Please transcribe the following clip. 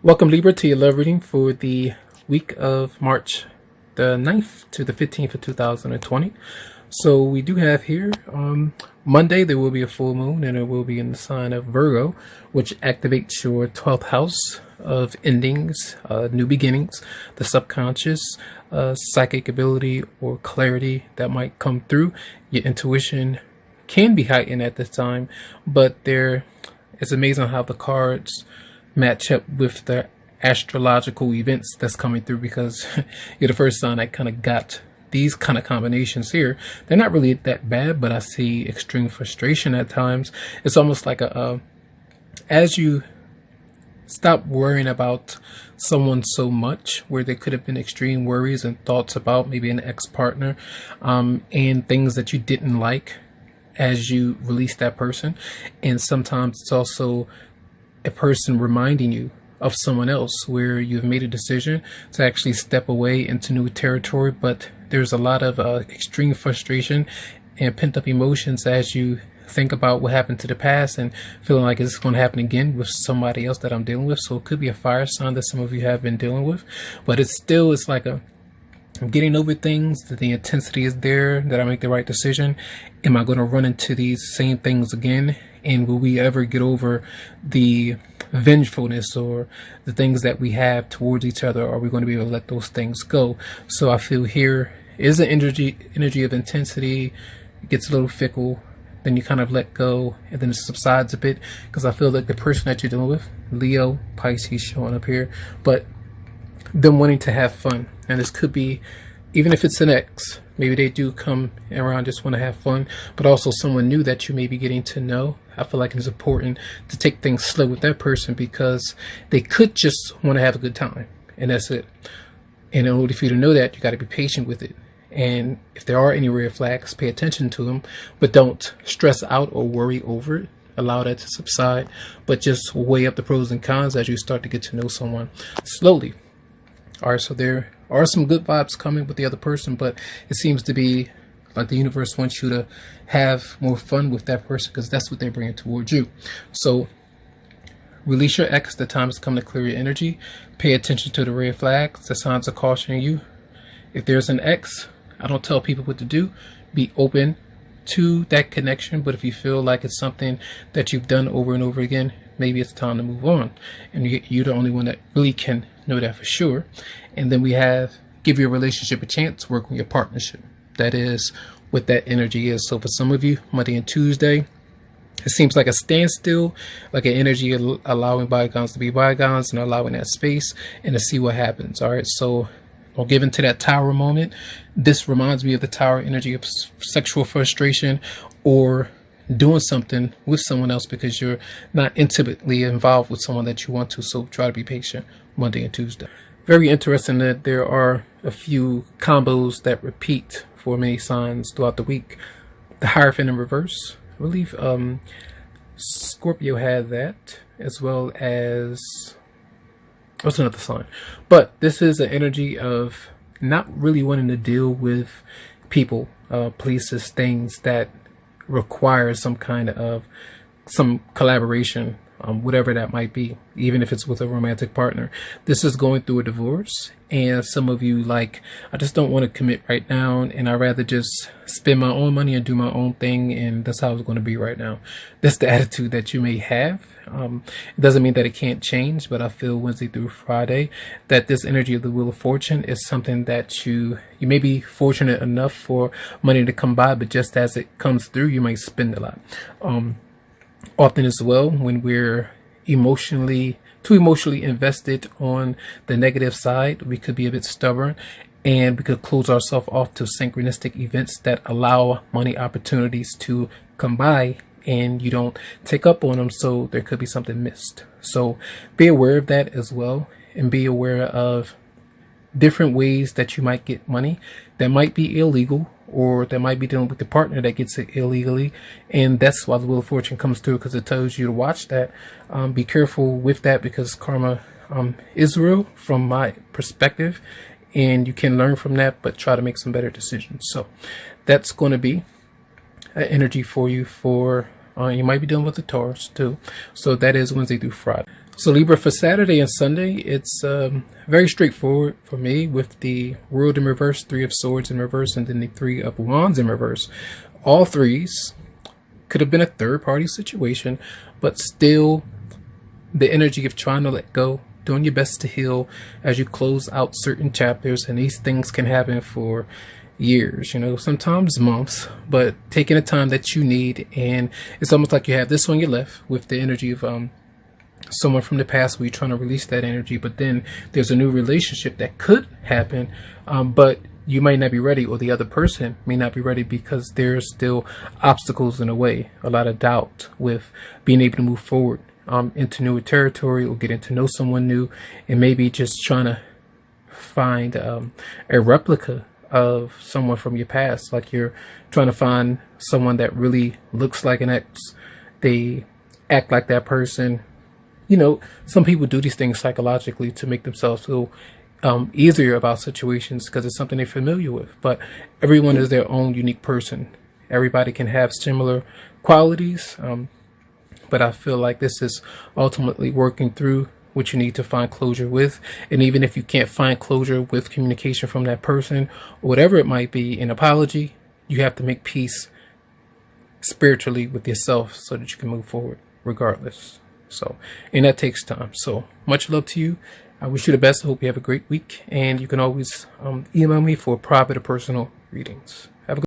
Welcome, Libra, to your love reading for the week of March the 9th to the 15th of 2020. So we do have here Monday there will be a full moon, and it will be in the sign of Virgo, which activates your 12th house of endings, new beginnings, the subconscious, psychic ability or clarity that might come through. Your intuition can be heightened at this time, but it's amazing how the cards match up with the astrological events that's coming through, because you're the first sign that kind of got these kind of combinations here. They're not really that bad, but I see extreme frustration at times. It's almost like as you stop worrying about someone so much, where there could have been extreme worries and thoughts about maybe an ex-partner and things that you didn't like as you release that person. And sometimes it's also a person reminding you of someone else, where you've made a decision to actually step away into new territory, but there's a lot of extreme frustration and pent-up emotions as you think about what happened to the past and feeling like it's going to happen again with somebody else that I'm dealing with. So it could be a fire sign that some of you have been dealing with, but it's like I'm getting over things, that the intensity is there, that I make the right decision. Am I going to run into these same things again? And will we ever get over the vengefulness or the things that we have towards each other? Are we going to be able to let those things go? So I feel here is an energy of intensity. It gets a little fickle, then you kind of let go, and then it subsides a bit, because I feel like the person that you're dealing with, Leo, Pisces showing up here, but them wanting to have fun. And this could be, even if it's an ex, maybe they do come around, just want to have fun, but also someone new that you may be getting to know. I feel like it's important to take things slow with that person, because they could just want to have a good time, and that's it. And in order for you to know that, you got to be patient with it. And if there are any red flags, pay attention to them, but don't stress out or worry over it. Allow that to subside, but just weigh up the pros and cons as you start to get to know someone slowly. All right, so there are some good vibes coming with the other person, but it seems to be like the universe wants you to have more fun with that person, because that's what they're bringing towards you. So release your ex. The time has come to clear your energy. Pay attention to the red flags. The signs are cautioning you. If there's an ex, I don't tell people what to do. Be open to that connection, but if you feel like it's something that you've done over and over again, maybe it's time to move on. And you're the only one that really can know that for sure. And then we have give your relationship a chance, work on your partnership. That is what that energy is. So for some of you, Monday and Tuesday, it seems like a standstill, like an energy allowing bygones to be bygones and allowing that space and to see what happens. All right, so don't give into that tower moment. This reminds me of the tower energy of sexual frustration, or doing something with someone else because you're not intimately involved with someone that you want to. So try to be patient Monday and Tuesday. Very interesting that there are a few combos that repeat for many signs throughout the week. The Hierophant in reverse, I believe Scorpio had that, as well as what's another sign. But this is an energy of not really wanting to deal with people, places, things that require some kind of some collaboration, whatever that might be, even if it's with a romantic partner. This is going through a divorce, and some of you like, I just don't want to commit right now, and I'd rather just spend my own money and do my own thing, and that's how it's going to be right now. That's the attitude that you may have. It doesn't mean that it can't change, but I feel Wednesday through Friday that this energy of the Wheel of Fortune is something that you may be fortunate enough for money to come by, but just as it comes through, you might spend a lot. Often as well, when we're too emotionally invested on the negative side, we could be a bit stubborn, and we could close ourselves off to synchronistic events that allow money opportunities to come by, and you don't take up on them, so there could be something missed. So be aware of that as well, and be aware of different ways that you might get money that might be illegal, or that might be dealing with the partner that gets it illegally. And that's why the Wheel of Fortune comes through, because it tells you to watch that. Be careful with that, because karma is real from my perspective, and you can learn from that, but try to make some better decisions. So that's going to be an energy for you for You might be dealing with the Taurus too. So that is Wednesday through Friday. So Libra, for Saturday and Sunday, it's very straightforward for me with the World in reverse, Three of Swords in reverse, and then the Three of Wands in reverse. All threes could have been a third party situation, but still the energy of trying to let go, doing your best to heal as you close out certain chapters. And these things can happen for years, sometimes months, but taking the time that you need. And it's almost like you have this on your left with the energy of someone from the past where you're trying to release that energy, but then there's a new relationship that could happen, but you might not be ready, or the other person may not be ready, because there's still obstacles in the way, a lot of doubt with being able to move forward into new territory or getting to know someone new, and maybe just trying to find a replica of someone from your past. Like you're trying to find someone that really looks like an ex, they act like that person. Some people do these things psychologically to make themselves feel easier about situations because it's something they're familiar with. But everyone is their own unique person. Everybody can have similar qualities, but I feel like this is ultimately working through what you need to find closure with. And even if you can't find closure with communication from that person, or whatever it might be, an apology, you have to make peace spiritually with yourself so that you can move forward regardless. So, and that takes time. So much love to you. I wish you the best. I hope you have a great week. And you can always email me for private or personal readings. Have a good